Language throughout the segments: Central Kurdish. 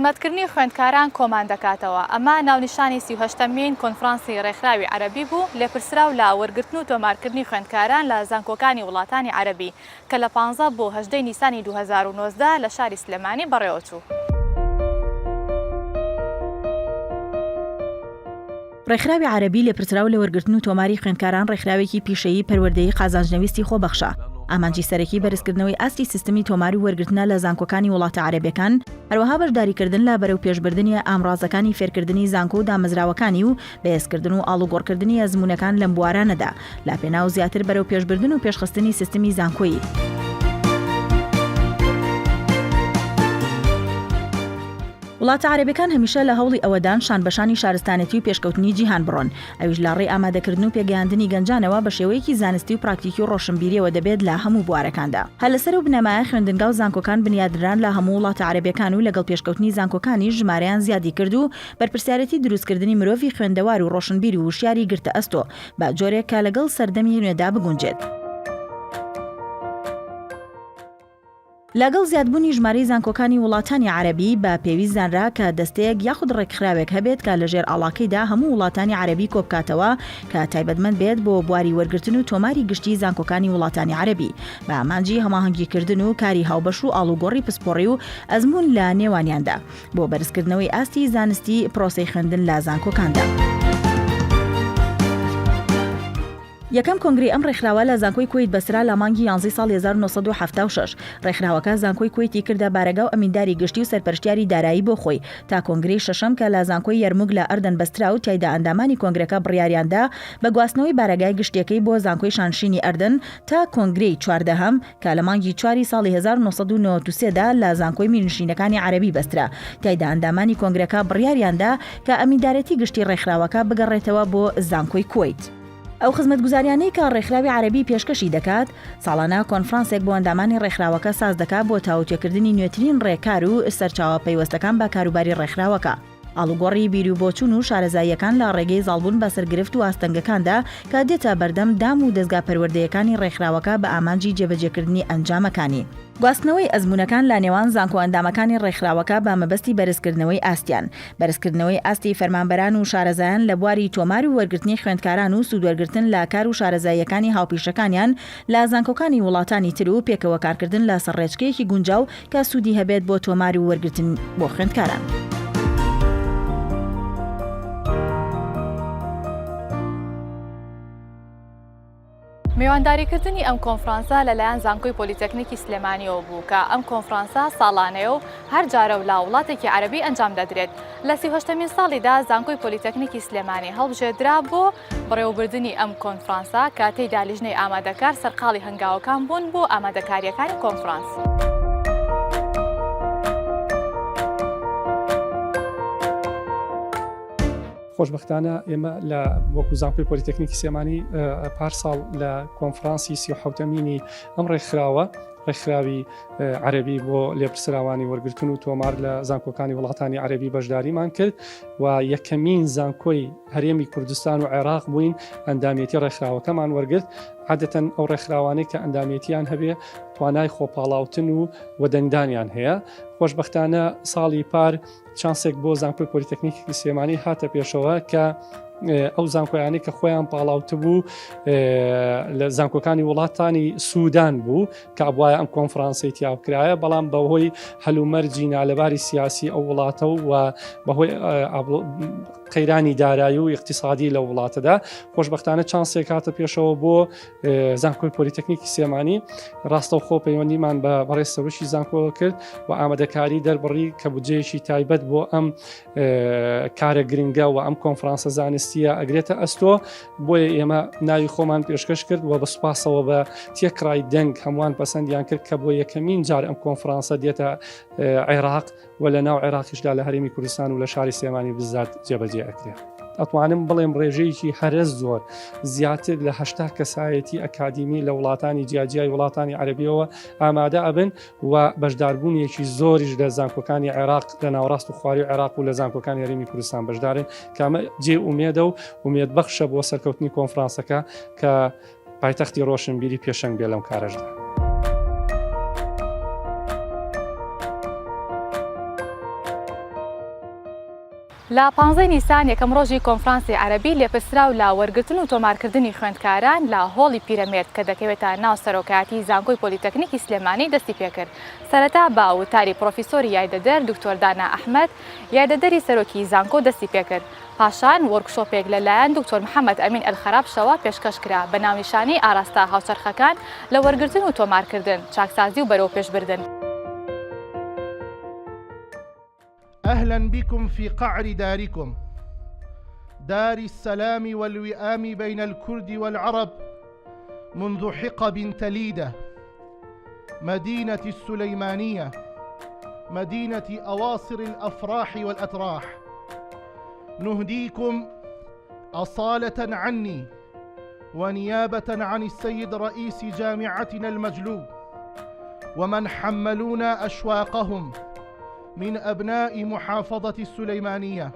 خزمەتکردنی خوێندکاران کۆمان دەکاتەوە. ئەمە ناونیشانی 38مین کۆنفرانسی ڕێکخراوی عەرەبی بوو لێپرسراو لە وەرگرتن و تۆمارکردنی خوێندکاران لە زانکۆکانی وڵاتانی عەرەبی کە لە 15 بۆ 18 نیسانی 2019 لە شاری سلێمانی بەڕێوەچوو. ڕێکخراوی عەرەبی لێپرسراو لە وەرگرتن و تۆماری خوێندکاران ڕێکخراوێکی پیشەیی پەروەردەیی قازانجنەویستی خۆبەخشە. ئامانجی سەرەکی بەرزکردنەوەی ئاستی سیستمی تۆماری و وەرگرتنە لە زانکۆکانی وڵاتە عەرەبیەکان، هەروەها بەشداریکردن لە بەرەو پێشبردننی ئامڕازەکانی فێرکردنی زانکۆ و دامەزراوەکانی و بەهێزکردن و ئاڵوگۆڕکردنی ئەزموونەکان لەم بوارانەدا لا پێناو زیاتر بەرەو پێشبردن و پێشخستنی سیستمی زانکۆیی. وڵاتە عەرەبیەکان هەمیشە لە هەوڵی ئەوەدان شانبەشانی شارستانەتی و پێشکەوتنی جیهان بڕۆن، ئەویش لە ڕێی ئامادەکردن و پێگەیاندنی گەنجانەوە بە شێوەیەکی زانستی و پراکتیکی و ڕۆشنبیریەوە دەبێت لە هەموو بوارەکاندا. هە لەسەر و بنەمایە خوێندنگا و زانکۆکان بنیادران لە هەموو وڵاتە عەرەبیەکان و لەگەڵ پێشکەوتنی زانکۆکانی ژمارەیان زیادی کرد و بەرپرسیارەتی دروستکردنی مرۆڤی خوێندەوار و ڕۆشنبیر و وشیاری گرتە ئەستۆ بە جۆرێک کە لەگەڵ سەردەمی نوێدا بگونجێت. لەگەڵ زیادبوونی ژمارەی زانکۆکانی وڵاتانی عەرەبی بە پێویست زانرا کە دەستەیەک یاخود ڕێکخراوێک هەبێت کە لەژێر ئاڵاکەیدا هەموو وڵاتانی عەرەبی کۆبکاتەوە کە تایبەتمەند بێت بۆ بواری وەرگرتن و تۆماری گشتی زانکۆکانی وڵاتانی عەرەبی بە ئامانجی هەماهەنگیکردن و کاری هاوبەش و ئاڵوگۆڕی پسپۆڕی و ئەزموون لە نێوانیاندا بۆ بەرزکردنەوەی ئاستی زانستی پرۆسەی خوێندن لە زانکۆکاندا. یەکەم کۆنگری ئەم ڕێکخراوە لە زانکۆی کوێیت بەسرا لە مانگی 11 ساڵی 1976. ڕێکخراوەکە زانکۆی کوێیتی کردە بارەگا و ئەمینداری گشتی و سەرپەرشتیاری دارایی بۆ خۆی تا کۆنگری شەشەم کە لە زانکۆی یەرموگ لە ئەردەن بەسترا و تایدا ئەندامانی کۆنگرەکە بڕیاریاندا بە گواستنەوەی بارەگای گشتیەکەی بۆ زانکۆی شانشینی ئەردەن تا کۆنگرەی 14هەم کە لە مانگی 4 ساڵی 1993 دا لە زانکۆی میرنشینەکانی عەرەبی بەسترا تایدا ئەندامانی کۆنگرەکە بڕیاریاندا کە ئەمیندارەتی گشتی ڕێکخراوەکە بگەڕێتەوە بۆ زانکۆی کوێیت. ئەو خزمەتگوزاریانەی کە ڕێکخراوی عەرەبی پێشکەشی دەکات ساڵانە کۆنفرانسێک بۆ ئەندامانی ڕێکخراوەکە ساز دەکات بۆ تاوتوێکردنی نوێترین ڕێکار و سەرچاوە پەیوەستەکان بە کاروباری ڕێکخراوەکە، ئاڵوگۆڕی بیر و بۆچوون و شارەزاییەکان لە ڕێگەی زاڵبوون بە سەرگرفت و ئاستەنگەکاندا کە دێتە بەردەم دام و دەستگا پەروەردەیەکانی ڕێکخراوەکە بە ئامانجی جێبەجێکردنی ئەنجامەکانی. گواستنەوەی ئەزموونەکان لە نێوان زانکۆ ئەندامەکانی ڕێکخراوەکە بە مەبەستی بەرزکردنەوەی ئاستیان، بەرزکردنەوەی ئاستی فەرمانبەران و شارەزایان لە بواری تۆمار و وەرگرتنی خوێندکاران و سوودوەرگرتن لە کار و شارەزاییەکانی هاوپیشەکانیان لە زانکۆکانی وڵاتانی تر و پێکەوە کارکردن لە سەرڕێچکەیەکی گونجاو کە سوودی هەبێت بۆ تۆمار و وەرگرتن بۆ خوێندکاران. میوانداریکردنی ئەم کۆنفرانسە لەلایەن زانکۆی پۆلیتەکنیکی سلێمانیەوە بوو کە ئەم کۆنفرانسە ساڵانەیە و هەر جارە و لا وڵاتێکی عەرەبی ئەنجام دەدرێت. لە 38مین ساڵیدا زانکۆی پۆلیتەکنیکی سلێمانی هەڵبژێردرا بۆ بەڕێوەبردننی ئەم کۆنفرانسە کە تێیدا لیژنەی ئامادەکار سەرقاڵی هەنگاوەکان بوون بۆ ئامادەکاریەکانی کۆنفرانس. خۆشبەختانە ئێمە لە وەکو زانکۆی پۆلیتەکنیکی سلێمانی پارساڵ لە کۆنفرانسی 37مینی ئەم ڕێکخراوی عەرەبی بۆ لێپرسراوانی وەرگرتن و تۆمار لە زانکۆکانی وڵاتانی عەرەبی بەشداریمان کرد و یەکەمین زانکۆی هەرێمی کوردستان و عێراق بووین ئەندامێتی ڕێکخراوەکەمان وەرگرت. عادەتەن ئەو ڕێکخراوانەی کە ئەندامێتیان هەبێ توانای خۆپاڵاوتن و وەدەنگدانیان هەیە. خۆشبەختانە ساڵی پار چانسێک بۆ زانکۆی پۆلیتەکنیکی سلێمانی هاتە پێشەوە کە ئەو زانکۆیانی کە خۆیان پاڵاوتە بوو لە زانکۆکانی وڵاتانی سوودان بوو کە ئەبوایە ئەم کۆنفرانسەی تیاوکرایە، بەڵام بەهۆی هەلومەرجی نالەباری سیاسی ئەو وڵاتە و بەهۆی قەیرانی دارایی و اقتصادی لە وڵاتەدا خۆشبەختانە چانسێک هاتە پێشەوە بۆ زانکۆی پۆلیتەکنیکی سلێمانی. ڕاستە و خۆ پەیوەندیمان بە بەڕێز سەرۆکی زانکۆ کرد و ئامادەکاری دەربڕی کە بودجەیەکی تایبەت بۆ ئەم کارە گرنگە و ئەم کۆنفرانسە زانستیە ئەگرێتە ئەستۆ. بۆیە ئێمە ناوی خۆمان پێشکەش کرد و بە سوپاسەوە بە تێکڕای دەنگ هەمووان پەسەندیان کرد کە بۆ یەکەمین جار ئەم کۆنفرانسە دێتە عێراق و لە ناو عێراقیشدا لە هەرێمی کوردستان و لە شاری سلێمانی بزات جێبەجێ ئەکرێت. ئەتوانم بڵێم ڕێژەیەکی هەرە زۆر زیاتر لە 80 کەسایەتی ئەکادیمی لە وڵاتانی جیاجیای وڵاتانی عەرەبیەوە ئامادە ئەبن و بەشداربوونیەکی زۆریش لە زانکۆکانی عێراق لە ناوڕاست و خواری عێراق و لە زانکۆکانی هەرێمی کوردستان بەشدارن کامە جێ ئومێدە و ئومێدبەخشە بۆ سەرکەوتنی کۆنفرانسەکە کە پایتەختی ڕۆشنبیری پێشەنگ بێ لەم کارەشدا. لە 15 نیسان یەکەم ڕۆژی کۆنفرانسی عەرەبی لێپرسرا و لە وەرگرتن و تۆمارکردنی خوێندکاران لە هۆڵی پیرەمێرد کە دەکەوێتە ناو سەرۆکاتی زانکۆی پۆلیتەکنیکی سلێمانی دەستی پێکرد. سەرەتا بە وتاری پرۆفیسۆری یاردەدەر دکتۆر دانا ئەحمەد یاردەدەری سەرۆکی زانکۆ دەستی پێکرد. پاشان وەرکشۆپێک لەلایەن دکتۆر محەممەد ئەمین ئەلخەرابشەوە پێشکەش کرا بە ناونیشانی ئاراستا هاوچەرخەکان لە وەرگرتن و تۆمارکردن، چاکسازی و بەرەو پێشبردن. أهلا بكم في قعر داركم، دار السلام والوئام بين الكرد والعرب منذ حقب تليدة، مدينة السليمانية، مدينة أواصر الأفراح والأتراح. نهديكم أصالة عني ونيابة عن السيد رئيس جامعتنا المجلوب ومن حملونا أشواقهم من أبناء محافظة السليمانية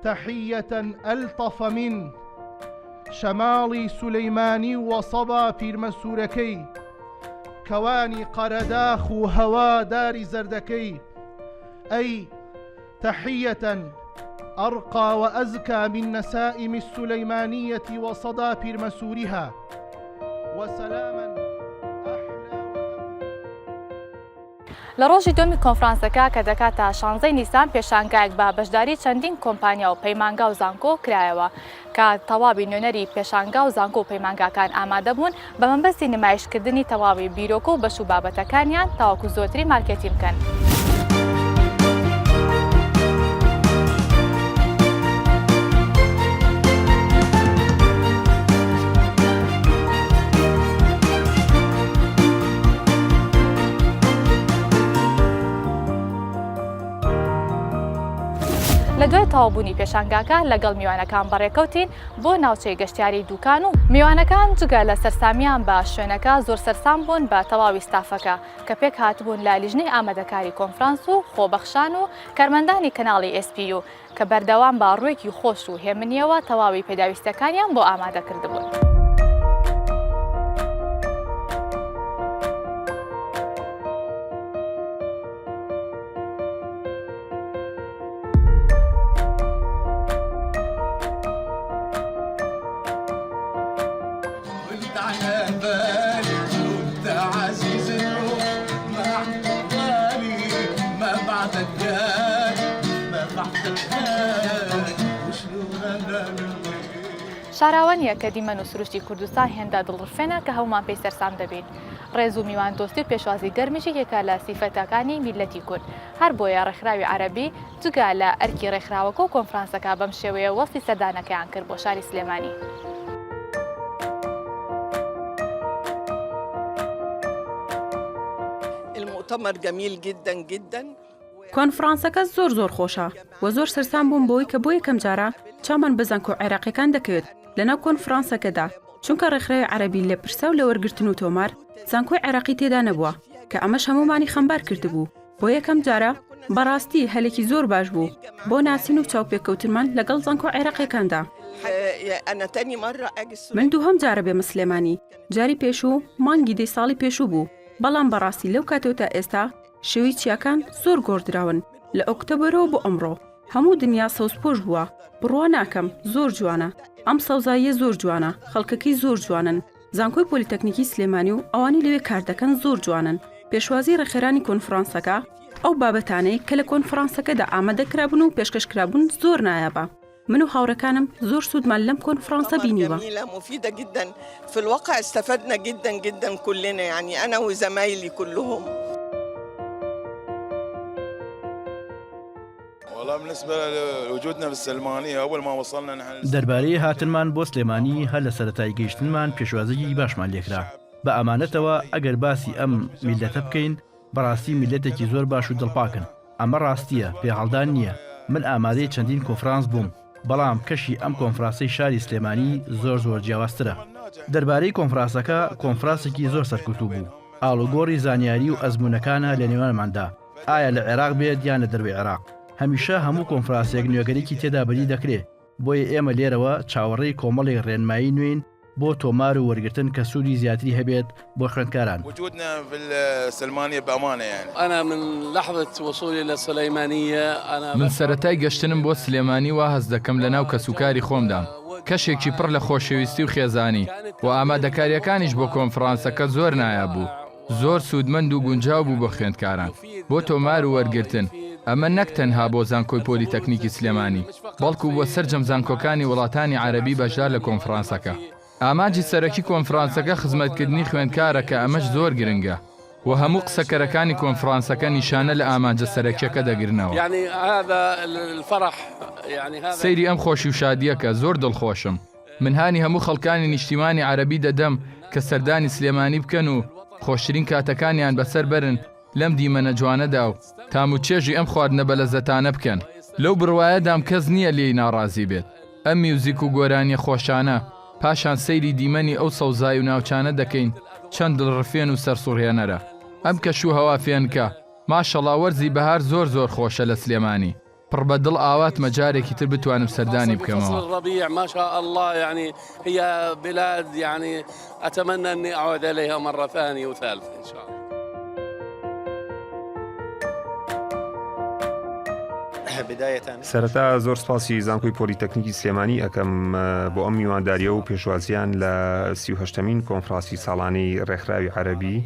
تحية ألطف من شمال سليماني وصبا بيرمسوركي كواني قرداخ هوا دار زردكي، أي تحية أرقى وأزكى من نسائم السليمانية وصدى بيرمسورها، وسلاما لە ڕۆژی دومی کۆنفرانسەکە کە دەکاتە 16 نیسان پێشانگایەک بە بەشداری چەندین کۆمپانیا و پەیمانگا و زانکۆ کرایەوە کە تەواوی نوێنەری پێشانگا و زانکۆ و پەیمانگاکان ئامادە بوون بە مەبەستی نمایشکردنی تەواوی بیرۆکە و بەش و بابەتەکانیان تاوەکو زۆرتری مارکێتی بکەن. لە دوای تەوابوونی پێشانگاکە لەگەڵ میوانەکان بەڕێکەوتین بۆ ناوچەی گەشتیاری دوکان و میوانەکان جگە لە سەرسامیان بە شوێنەکە زۆر سەرسام بوون بە تەواوی ستافەکە کە پێک هاتبوون لە لیژنەی ئامادەکاری کۆنفرانس و خۆبەخشان و کارمەندانی کەناڵی SPU کە بەردەوام بە ڕوویەکی خۆش و هێمنیەوە تەواوی پێداویستەکانیان بۆ ئامادە کردبوون. شاراوەنیە کە دیمەن و سروشتی کوردستان هێندە دڵڕفێنە کە هەومان پێی سەرسام دەبین. ڕێز و میوان دۆستی و پێشوازی گەرمیشی یەکە لە سیفەتەکانی میلەتی کورد. هەر بۆیە ڕێکخراوی عەرەبی جگا لە ئەرکی ڕێکخراوەکە و کۆنفرانسەکە بەم شێوەیە وەستی سەردانەکەیان کرد بۆ شاری سلێمانی. المؤتمر جميل جدا جدا. کۆنفرانسەکە زۆر خۆشە و زۆر سەرسام بووم بۆی کە بۆ یەکەم جارە چامان بە زانکۆ عێراقیەکان دەکەوێت لەناو کۆنفرانسەکەدا، چونکە ڕێکخراوی عەرەبی لە پرسە و لە وەرگرتن و تۆمار زانکۆی عێراقی تێدا نەبووە کە ئەمەش هەمومانی خەمبار کردبوو. بۆ یەکەم جارە بەڕاستی هەلێکی زۆر باش بوو بۆ ناسین و چاوپێککەوتنمان لەگەڵ زانکۆ عێراقیەکاندا. من دووهەم جارە بێمە سلێمانی، جاری پێشوو مانگی دەی ساڵی پێشوو بوو، بەڵام بەڕاستی لەو کاتەوە تا ئێستا شێوی چیاکان زۆر گۆڕدراون. لە ئۆکتۆبەرەوە بۆ ئەمڕۆ هەموو دنیا سەوزپۆش بووە، بڕوا ناکەم زۆر جوانە، ئەم سەوزاییە زۆر جوانە، خەڵکەکەی زۆر جوانن، زانکۆی پۆلیتەکنیکی سلێمانی و ئەوانی لەوێ کار دەکەن زۆر جوانن. پێشوازی ڕێخێرانی کۆنفرانسەکە ئەو بابەتانەی کە لە کۆنفرانسەکەدا ئامادەکرابوون و پێشکەشکرابوون زۆر نایابە. من و هاوڕەکانم زۆر سوودمان لەم کۆنفرانسە بینیوە. مفيدة جدا في الواقع، استفدنا جدا جدا كلنا، يعني أنا وزمايلي كلهم. والله بالنسبة لوجودنا في السلمانية أول ما وصلنا نحن دەربارەی هاتنمان بۆ سلێمانی هەر لە سەرەتای گەیشتنمان پێشوازیی باشمان لێکرا. بە ئەمانەتەوە ئەگەر باسی ئەم میلەتە بکەین بەڕاستی میلەتێکی زۆر باش و دڵپاکن. ئەمە ڕاستیە، پێهەڵدان نییە. من ئامادەی چەندین کۆنفرانس بووم، بەڵام کەشی ئەم کۆنفرانسەی شاری سلێمانی زۆر جیاوازترە. دەربارەی کۆنفرانسەکە کۆنفرانسێکی زۆر سەرکوتوو بوو. ئاڵوگۆڕی زانیاری و ئەزمونەکانە لە نێوانماندا، ئایا لە عێراق بێت یان لە دەروی عێراق. هەمیشە هەموو کۆنفرانسێک نوێگەرێکی تێدا بەری دەکرێت، بۆیە ئێمە لێرەوە چاوەڕێی کۆمەڵی ڕێنمایی نوێین بۆ تۆمار و وەرگرتن کە سوودی زیاتری هەبێت بۆ خوێندکاران. وجودنا في السلمانية بأمانة يعني. أنا من لحظة وصولي للسليمانية من سەرەتای گەشتنم بۆ سلێمانی وا هەست دەکەم لەناو کەسوکاری خۆمدا. کەشێکی پڕ لە خۆشەویستی و خێزانی و ئامادەکاریەکانیش بۆ کۆنفرانسەکە زۆر نایابوو. زۆر سوودمەند و گونجاو بوو بۆ خوێندکاران بۆ تۆمار و وەرگرتن. ئەمە نەک تەنها بۆ زانکۆی پۆلیتەکنیکی سلێمانی بەڵکو بۆ سەرجەم زانکۆکانی وڵاتانی عەرەبی بەشدار لە کۆنفرانسەکە. ئاماجی سەرەکی کۆنفرانسەکە خزمەتکردنی خوێندکارە کە ئەمەش زۆر گرنگە و هەموو قسەکەرەکانی کۆنفرانسەکە نیشانە لە ئامانجە سەرەکیەکە دەگرنەوە. سەیری ئەم خۆشی و شادیەکە زۆر دڵخۆشم. من هانی هەموو خەڵکانی نیشتیمانی عەرەبی دەدەم کە سەردانی سلێمانی بکەن و خۆشترین کاتەکانیان بەسەر بەرن لەم دیمەنە جوانەدا و تام و چێژی ئەم خواردنە بەلەزەتانە بکەن. لەو بڕوایەدام کەس نییە لێی ناڕازی بێت. ئەم میوزیک و گۆرانی خۆشانە پاشان سەیری دیمەنی ئەو سەوزای و ناوچانە دەکەین چەند دڵڕفێن و سەرسوڕهێنەرە. ئەم کەشوو هەوا فێنکە ماشەڵا وەرزی بەهار زۆر زۆر خۆشە لە سلێمانی. پڕ بە دڵ ئاوات مەجارێکی تر بتوانم سەردانی بکەمەوە. ما شاء الله يعني هي بلاد يعني أتمنى أني أعود إليها مرة ثانية وثالثة إن شاء الله. سەرەتا زۆر سپاسی زانکۆی پۆلیتەکنیکی سلێمانی ئەەکەم بۆ ئەم میوانداریە و پێشوازیان لە 38مین کۆنفرانسی ساڵانەی ڕێکخراوی عەرەبی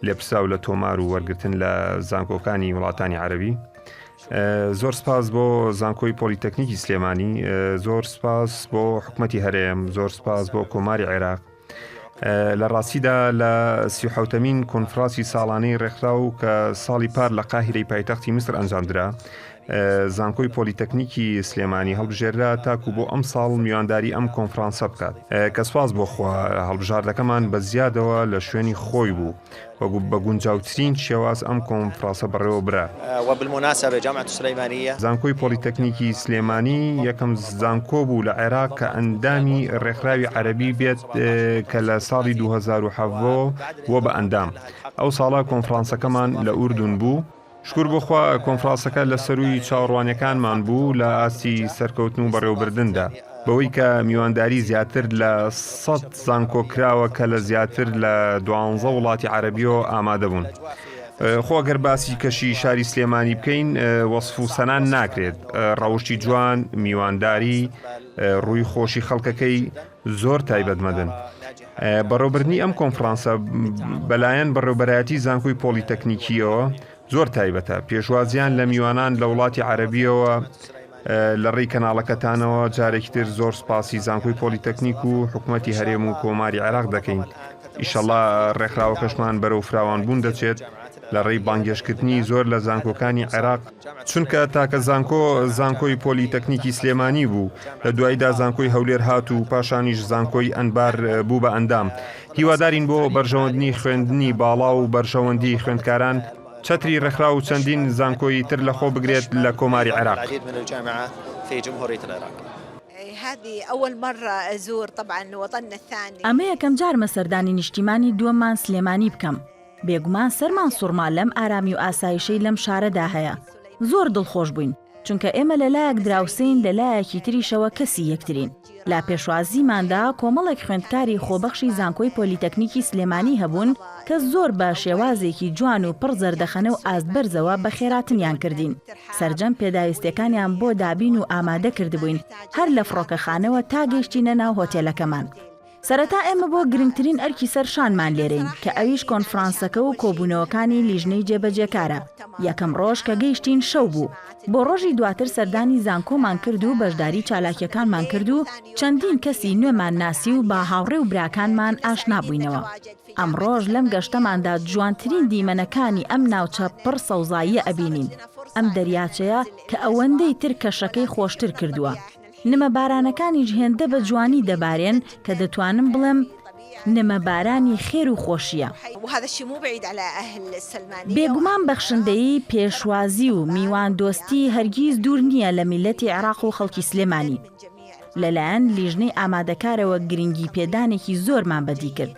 لێپرسا و لە تۆمار و وەرگرتن لە زانکۆکانی وڵاتانی عەرەبی. زۆر سپاس بۆ زانکۆی پۆلیتەکنیکی سلێمانی، زۆر سپاس بۆ حکومەتی هەرێم، زۆر سپاس بۆ کۆماری عێراق. لە ڕاستیدا لە 37مین کۆنفرانسی ساڵانەی ڕێکخراو کە ساڵی پار لە قاهیرەی پایتەختی میسر ئەنجامدرا، زانکۆی پۆلیتەکنیکی سلێمانی هەڵبژێرا تاکو بۆ ئەم ساڵ میوانداری ئەم کۆنفرانسە بکات. کە سواز بۆ خوا هەڵبژاردنەکەمان بە زیادەوە لە شوێنی خۆی بوو وەگو بە گونجاوترین شێواز ئەم کۆنفرانسە بەڕێوە برا. زانکۆی پۆلیتەکنیکی سلێمانی یەکەم زانکۆ بوو لە عێراق کە ئەندامی ڕێکخراوی عەرەبی بێت کە لە ساڵی 2007 بۆ بە ئەندام. ئەو ساڵا کۆنفرانسەکەمان لە ئوردون بوو. شکر بخوا کۆنفرانسەکە لە سەروی چاوەڕوانیەکانمان بوو لە ئاسی سەرکەوتن و بەڕێوەبردندا بەوەی کە میوانداری زیاتر لە 100 زانکۆکراوە کە لە زیاتر لە 12 وڵاتی عەرەبیەوە ئامادە بوون. خۆ گەر باسی کەشی شاری سلێمانی بکەین وەصف و سەنان ناکرێت. ڕەوشی جوان، میوانداری، ڕووی خۆشی خەڵکەکەی زۆر تایبەتمەدن. بەڕێوەبردنی ئەم کۆنفرانسە بەلایەن بەڕێوەبەرایەتی زانکۆی پۆلیتەکنیکیەوە زۆر تایبەتە. پێشوازیان لە میوانان لە وڵاتی عەرەبیەوە لە ڕێی کەناڵەکەتانەوە جارێکی تر زۆر سپاسی زانکۆی پۆلیتەکنیک و حکومەتی هەرێم و کۆماری عێراق دەکەین. ئیشەڵا ڕێکخراوەکەشمان بەرەو فراوان بوون دەچێت لە ڕێی بانگێشکردنی زۆر لە زانکۆکانی عێراق، چونکە تاکە زانکۆی پۆلیتەکنیکی سلێمانی بوو، لە دواییدا زانکۆی هەولێر هات و پاشانیش زانکۆی ئەنبار بوو بە ئەندام. هیوادارین بۆ بەرژەوەندنی خوێندنی باڵا و بەرژەوەندی خوێندکاران چەتری ڕێکخرا و چەندین زانکۆی تر لەخۆ بگرێت لە کۆماری عێراق. ئەمە یەکەم جارمە سەردانی نیشتیمانی دووەممان سلێمانی بکەم. بێگومان سەرمان سوڕما لەم ئارامی و ئاسایشەی لەم شارەدا هەیە. زۆر دڵخۆش بووین چونکە ئێمە لەلایەک دراوسین لەلایەکی تریشەوە کەسی یەکترین. لا پێشوازیماندا کۆمەڵێک خوێندکاری خۆبەخشی زانکۆی پۆلیتەکنیکی سلێمانی هەبوون کە زۆر بە شێوازێکی جوان و پڕ زەردەخەنە و ئاستبەرزەوە بە خێراتنیان کردین. سەرجەم پێداویستەکانیان بۆ دابین و ئامادە کردبووین هەر لە فڕۆکەخانەوە تا گەیشتینە ناو هۆتێلەکەمان. سەرەتا ئێمە بۆ گرنگترین ئەرکی سەرشانمان لێرەین کە ئەویش کۆنفرانسەکە و کۆبوونەوەکانی لیژنەی جێبەجێکارە. یەکەم ڕۆژ کە گەیشتین شەو بوو. بۆ ڕۆژی دواتر سەردانی زانکۆمان کرد و بەشداری چالاکیەکانمان کرد و چەندین کەسی نوێمان ناسی و با هاوڕێ و براکانمان ئاشنا بووینەوە. ئەم ڕۆژ لەم گەشتەماندا جوانترین دیمەنەکانی ئەم ناوچە پڕ سەوزاییە ئەبینین. ئەم دەریاچەیە کە ئەوەندەی تر کەشەکەی خۆشتر کردووە. نمە بارانەکانی هێندە بە جوانی دەبارێن کە دەتوانم بڵێم نمە بارانی خێر و خۆشیە. بێگومان بەخشندەی پێشوازی و میوان دۆستی هەرگیز دوور نییە لە میلەتی عێراق و خەڵکی سلێمانی. لەلایەن لیژنەی ئامادەکارەوە گرنگی پێدانێکی زۆرمان بەدی کرد.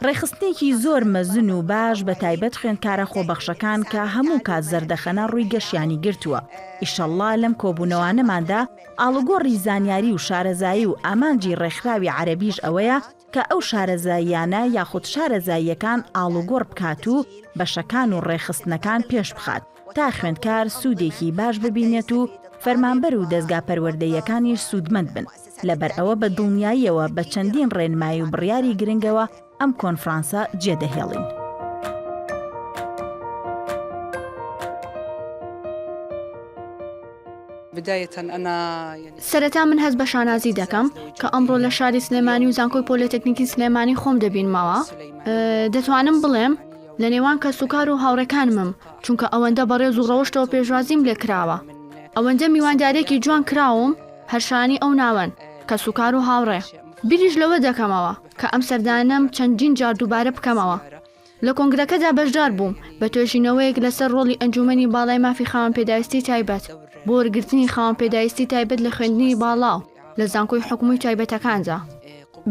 ڕێخستنێکی زۆر مەزن و باش بە تایبەت خوێندکارە خۆبەخشەکان کە هەموو کات زەردەخەنە ڕووی گەشیانی گرتووە. ئیشەڵڵا لەم کۆبوونەوانەماندا ئاڵوگۆڕی زانیاری و شارەزایی و ئامانجی ڕێکخراوی عەرەبیش ئەوەیە کە ئەو شارەزاییانە یاخود شارەزاییەکان ئاڵوگۆڕ بکات و بەشەکان و ڕێخستنەکان پێش بخات تا خوێندکار سوودێکی باش ببینێت و فەرمانبەر و دەستگا پەروەردەیەکانیش سوودمەند بن. لەبەر ئەوە بە دڵنیاییەوە بە چەندین ڕێنمایی و بڕیاری گرنگەوە ئەم کۆنفرانسە جێدەهێڵین. سەرەتا من هەست بە شانازی دەکەم کە ئەمڕۆ لە شاری سلێمانی و زانکۆی پۆلیتێکنیکی سلێمانی خۆم دەبینمەوە. دەتوانم بڵێم لە نێوان کەسوکار و هاوڕێکانمم چونکە ئەوەندە بەڕێز و ڕەوشتەوە پێشوازیم لێ کراوە. ئەوەندە میواندارێکی جوان کراوم هەرشانی ئەو ناوەن کەسوکار و هاوڕێ. بیریش لەوە دەکەمەوە کە ئەم سەردانم چەندین جار دووبارە بکەمەوە. لە کۆنگرەکەدا بەشدار بووم بە توێژینەوەیەک لەسەر ڕۆڵی ئەنجومەنی باڵای مافی خاوەن پێداویستی تایبەت بۆ وەرگرتنی خاوەن پێداویستی تایبەت لە خوێندنی باڵاو لە زانکۆی حکوومی تایبەتەکاندا.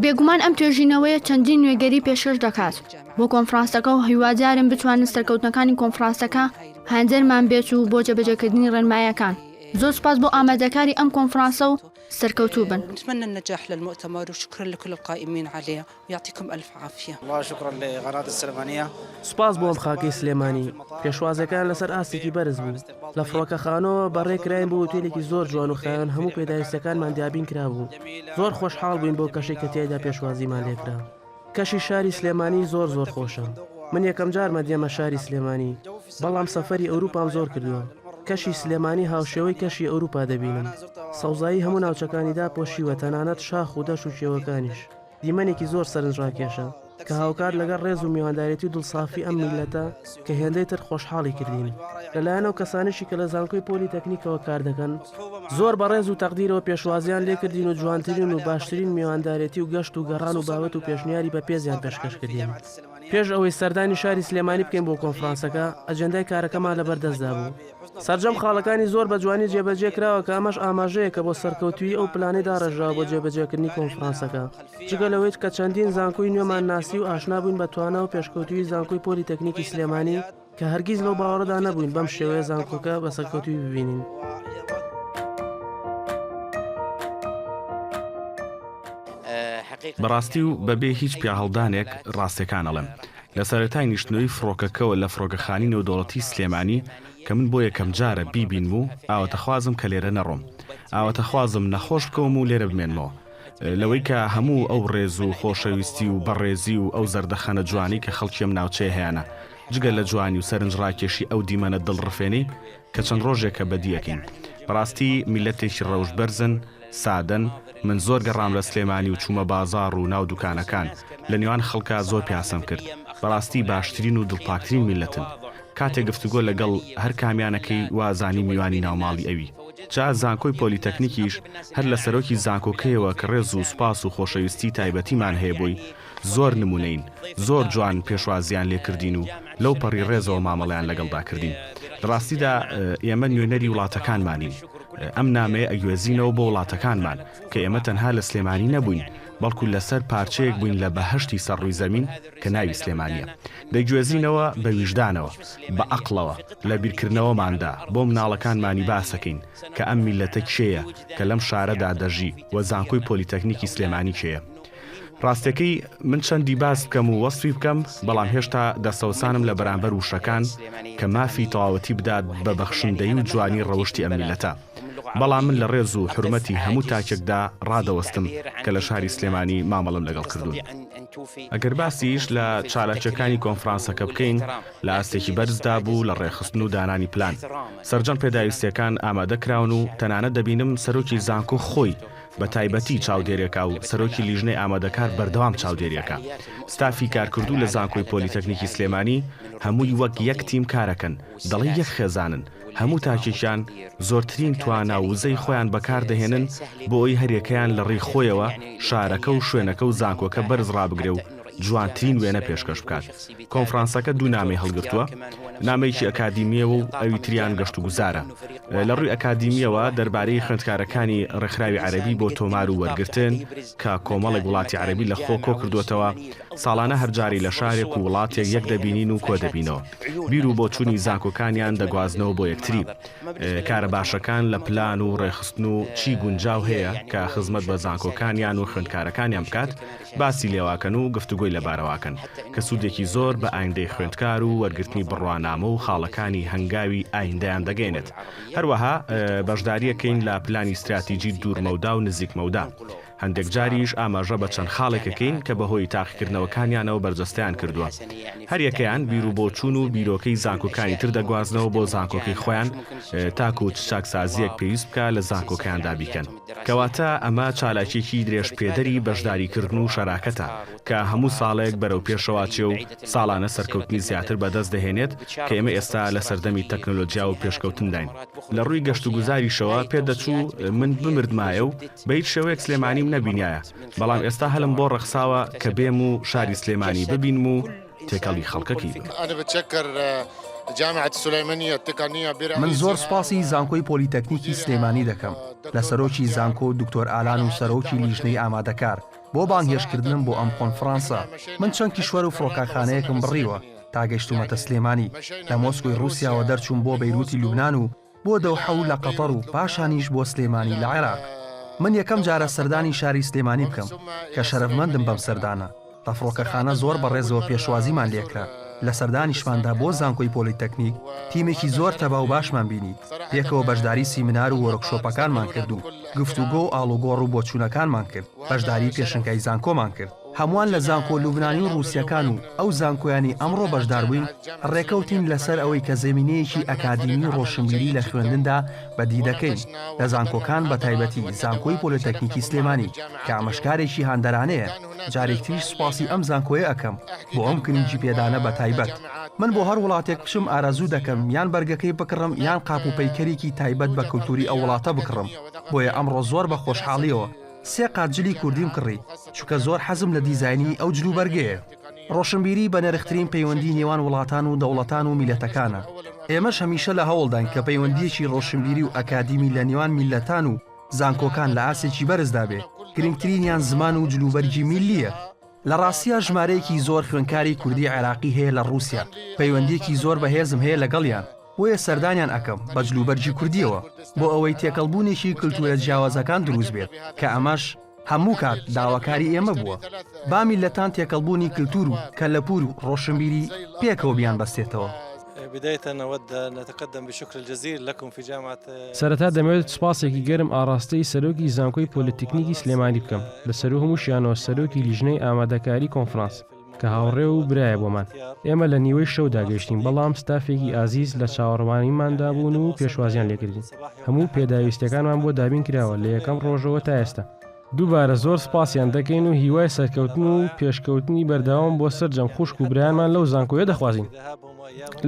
بێگومان ئەم توێژینەوەیە چەندین نوێگەری پێشکەش دەکات بۆ کۆنفرانسەکە و هیوادارم بتوانن سەرکەوتنەکانی کۆنفرانسەکە هەندێرمان بێت و بۆ جێبەجێکردنی ڕێنمایەکان. زۆر سپاس بۆ ئامادەکاری ئەم کۆنفرانسە و سەرکەوتوو بن. نتمنى النجاح للمؤتمر وشكرا لكل القائمين عليه ويعطيكم ألف عافية. الله شكرا لقناة السلمانية. سپاس بۆم خاکی سلێمانی. پێشوازەکان لەسەر ئاستێکی بەرز بوو. لە فڕۆکەخانەوە بەڕێکراین بۆ توێلێکی زۆر جوان و خایەن هەموو پێداویستەکانمان دیابین کرابوو. زۆر خۆشحاڵ بووین بۆ کەشێک کە تێدا پێشوازیمان لێکرا. کەشی شاری سلێمانی زۆر خۆشە. من یەکەم جارمە دێمە شاری سلێمانی بەڵام سەفەری ئەوروپام زۆر کردووە. کەشی سلێمانی هاوشێوەی کەشی ئەوروپا دەبینم. سەوزایی هەموو ناوچەکانیدا پۆشیوە تەنانەت شاخ و دەش و شێوەکانیش. دیمەنێکی زۆر سەرنجڕاکێشە کە هاوکار لەگەڵ ڕێز و میواندارێتی و دڵسافی ئەم میلەتە کە هێندەی تر خۆشحاڵی کردین. لەلایەنەوە کەسانشی کە لە زانکۆی پۆلیتەکنیکەوە کار دەکەن زۆر بەڕێز و تەقدیرەوە پێشوازیان لێکردین و جوانترین و باشترین میواندارێتی و گەشت و گەڕان و بابەت و پێشنیاری بە پێزیان پێشکەش کردین. پێش ئەوەی سەردانی شاری سلێمانی بکەین بۆ کۆنفرانسەکە ئەجەندای کارەکەمان لەبەردەستدا بوو. سەرجەم خاڵەکانی زۆر بە جوانی جێبەجێ کراوە کە ئەمەش ئاماژەیە کە بۆ سەرکەوتوی ئەو پلانەیدا ڕێژراوە بۆ جێبەجێکردنی کۆنفرانسەکە. جگە لەوەی کە چەندین زانکۆی نوێمان ناسی و ئاشنا بووین بە توانە و پێشکەوتوی زانکۆی پۆلیتەکنیکی سلێمانی کە هەرگیز لەو باوەڕدا نەبووین بەم شێوەیە زانکۆکە بە سەرکەوتوی ببینین. بەڕاستی و بەبێ هیچ پیاهەڵدانێک ڕاستیەکان ئەڵێم. لە سەرەتای نیشتنەوەی فڕۆکەکەەوە لە فڕۆکەخانی نێودەوڵەتی سلێمانی کە من بۆ یەکەم جارە بیبینم و ئاوەتەخوازم کە لێرە نەڕۆم. ئاوەتەخوازم نەخۆش بکەوم و لێرە بمێنمەوە. لەوەی کە هەموو ئەو ڕێز و خۆشەویستی و بەڕێزی و ئەو زەردەخەنە جوانی کە خەڵکیم ناوچەیە هەیەە جگە لە جوانی و سەرنجڕاکێشی ئەو دیمەنە دڵڕفێنەی کە چەند ڕۆژێکە بەدیەکەین. بەڕاستی میلەتێکی ڕەوش بەرزن، سادن. من زۆر گەڕام لە سلێمانی و چوومە بازاڕ و ناو دوکانەکان لە نێوان خەڵکە زۆر پیاسەم کرد. بەڕاستی باشترین و دڵپاکترین میلەتن. کاتێک گفتوگۆ لەگەڵ هەر کامیانەکەی وازانی میوانی ناوماڵی ئەوی. جا زانکۆی پۆلیتەکنیکیش هەر لە سەرۆکی زانکۆکەیەوە کە ڕێز و سوپاس و خۆشەویستی تایبەتیمان هەیە بووی زۆر نمونەین، زۆر جوان پێشوازیان لێکردین و لەو پەڕی ڕێزەوە مامەڵیان لەگەڵدا کردین. ڕاستیدا ئێمە نوێنەری وڵاتەکانمانین. ئەم نامەیە ئەگوێزینەوە بۆ وڵاتەکانمان کە ئێمە تەنها لە سلێمانی نەبووین بەڵکو لەسەر پارچەیەک بووین لە بەهەشتی سەرڕووی زەمین کە ناوی سلێمانیە. دەیگوێزینەوە بە ویژدانەوە، بە عەقڵەوە، لە بیرکردنەوەماندا بۆ مناڵەکانمانی باسەکەین کە ئەم میلەتە کێیە کە لەم شارەدا دەژی و زانکۆی پۆلیتەکنیکی سلێمانی کێیە. ڕاستەکەی من چەندی باس بکەم و وەسفی بکەم بەڵام هێشتا دەسەوسانم لە بەرامبەر وشەکان کە مافی تەواوەتی بدات بە بەخشندەی و جوانی ڕەوشتی ئەم میلەتە. بەڵام من لە ڕێز و حرمەتی هەموو تاکێکدا ڕادەوەستم کە لە شاری سلێمانی مامەڵم لەگەڵ کردوون. ئەگەر باسیش لە چالاکیەکانی کۆنفرانسەکە بکەین لە ئاستێکی بەرزدا بوو لە ڕێخستن و دانانی پلان. سەرجەم پێداویستیەکان ئامادەکراون و تەنانەت دەبینم سەرۆکی زانکۆ خۆی بە تایبەتی چاودێریەکە و سەرۆکی لیژنەی ئامادەکار بەردەوام چاودێریەکە. ستافی کارکردوو لە زانکۆی پۆلیتەکنیکی سلێمانی هەمووی وەک یەک تیم کارەکەن، دەڵی یەک خێزانن. هەموو تاکێکیان زۆرترین توانە و وزەی خۆیان بەکاردەهێنن بۆ ئەوی هەرێکەیان لە ڕێی خۆیەوە شارەکە و شوێنەکە و زانکۆکە بەرز ڕابگرێ و جوانترین وێنە پێشکەش بکات. کۆنفرانسەکە دوو نامەی هەڵگرتووە، نامەیەکی ئەکادیمیە و ئەوی تریان گەشت و گوزارە. لە ڕووی ئەکادیمیەوە دەربارەی خوێندکارەکانی ڕێکخراوی عەرەبی بۆ تۆمار و وەرگرتن کە کۆمەڵێک وڵاتی عەرەبی لە خۆ کۆ کردوێتەوە، ساڵانە هەرجاری لە شارێک و وڵاتێک یەک دەبینین و کۆ دەبینەوە. بیر و بۆچوونی زانکۆکانیان دەگوازنەوە بۆ یەکتری. کارە باشەکان لە پلان و ڕێخستن و چی گونجاو هەیە کە خزمەت بە زانکۆکانیان و خوێندکارەکانیان بکات، باسی لێواکەن و گفتوگۆی لەبارەواکەن کە سوودێکی زۆر بە ئایندەی خوێندکار و وەرگرتنی بڕوانامە و خاڵەکانی هەنگاوی ئایندەیان دەگەێنێت. هەروەها بەشداریەکەین لە پلانی استراتیژی دوورمەودا و نزیکمەودا. هەندێک جاریش ئاماژە بە چەند خاڵێکەکەین کە بەهۆی تاقیکردنەوەکانیانەوە بەرجەستیان کردووە. هەریەکەیان بیر و بۆچوون و بیرۆکەی زانکۆکانی تر دەگوازنەوە بۆ زانکۆکەی خۆیان تاکو و چاکسازیەک پێویست بکە لە زانکۆکەیاندا بیکەن. کەواتە ئەمە چالاکیێکی درێژ پێدەری بەشداریکردن و شەراکەتە کە هەموو ساڵێک بەرەو پێشەواچێ و ساڵانە سەرکەوتنی زیاتر بەدەست دەهێنێت کە ئێمە ئێستا لە سەردەمی تەکنۆلۆجیا و پێشکەوتنداین. لە ڕووی گەشت و گوزاریشەوە پێدەچوو من بمردمایە و بە هیچ شێوەیەک سلێمانیم نەبینایە، بەڵام ئێستا هەلم بۆ ڕەخساوە کە بێم و شاری سلێمانی ببینم و تێکەڵی خەڵکەکی من زۆر سپاسی زانکۆی پۆلیتەکنیکی سلێمانی دەکەم لە سەرۆکی زانکۆ دکتۆر ئالان و سەرۆکی لیژنەی ئامادەکار بۆ بانگهێشکردنم بۆ ئەم کۆنفرانسە. من چەند کیشوەر و فڕۆکارخانەیەکم بڕیوە تا گەیشتومەتە سلێمانی. لە مۆسکۆی رووسیاوە دەرچووم بۆ بەیروتی لوبنان و بۆ دەوحە و لە قەتەر و پاشانیش بۆ سلێمانی لە عێراق. من یەکەم جارە سەردانی شاری سلێمانی بکەم کە شەرەفمەندم بەم سەردانە. لە فڕۆکەخانە زۆر بەڕێزەوە پێشوازیمان لێکرا. لە سەردانیشماندا بۆ زانکۆی پۆلیتەکنیک تیمێکی زۆر تەواو باشمان بینی. پێکەوە بەشداری سیمینار و وەرکشۆپەکانمان کرد و گفتوگۆ و ئاڵوگۆڕ و بۆچوونەکانمان کرد. بەشداری پێشنگای زانکۆمان کرد. هەمووان لە زانکۆ لوبنانی و رووسیەکان و ئەو زانکۆیانی ئەمڕۆ بەشدار بووین ڕێکەوتین لەسەر ئەوەی کە زەمینەیەکی ئەکادیمی ڕۆشنبیری لە خوێندندا بەدی دەکەین لە زانکۆکان بە تایبەتی زانکۆی پۆلیتەکنیکی سلێمانی کە ئامەشکارێکی هاندەرانەیە. جارێکتریش سوپاسی ئەم زانکۆیە ئەەکەم بۆ ئەم گرنگی پێدانە بە تایبەت. من بۆ هەر وڵاتێک پشم ئارەزوو دەکەم یان بەرگەکەی بکڕم یان قاپ و پەیکەرێکی تایبەت بە کەلتوری ئەو وڵاتە بکڕم. بۆیە ئەمڕۆ زۆر بە خۆشحاڵیەوە 3 قات جلی کوردیم کڕی چونکە زۆر حەزم لە دیزاینی ئەو جلو بەرگەیە. ڕۆشنبیری بە نرخترین پەیوەندی نێوان وڵاتان و دەوڵەتان و میلەتەکانە. ئێمەش هەمیشە لە هەوڵدان کە پەیوەندیەکی ڕۆشنبیری و ئەکادیمی لە نێوان میلەتان و زانکۆکان لە ئاسێکی بەرزدا بێ. گرنگترینیان زمان و جلوبەرگی میلیە. لە ڕاستیە ژمارەیەکی زۆر خوێندکاری کوردی عێراقی هەیە لە رووسیا. پەیوەندیەکی زۆر بەهێزم هەیە لەگەڵیان. بۆیە سەردانیان ئەەکەم بە جلوبەرجی کوردیەوە بۆ ئەوەی تێکەڵبوونێکی کلتورە جیاوازەکان دروست بێت کە ئەمەش هەموو کات داواکاری ئێمە بووە. با میلەتان تێکەڵبوونی کلتور و کەلەپور و ڕۆشنبیری پێکەوە بیان بەستێتەوە. سەرەتا دەمەوێت سپاسێکی گەرم ئاڕاستەی سەرۆکی زانکۆی پۆلیتەکنیکی سلێمانی بکەم لە سەر هەمووشیانەوە سەرۆکی لیژنەی ئامادەکاری کۆنفرانس کە هاوڕێ و برایە بۆمان. ئێمە لە نیوەی شەودا گەشتین بەڵام ستافێکی ئازیز لە چاوەڕوانیماندا بوون و پێشوازیان لێکردین. هەموو پێداویستەکانمان بۆ دابین کراوە لە یەکەم ڕۆژەوە تا ئێستا. دووبارە زۆر سپاسیان دەکەین و هیوای سەرکەوتن و پێشکەوتنی بەردەوام بۆ سەرجەم خوشک و برایانمان لەو زانکۆیە دەخوازین.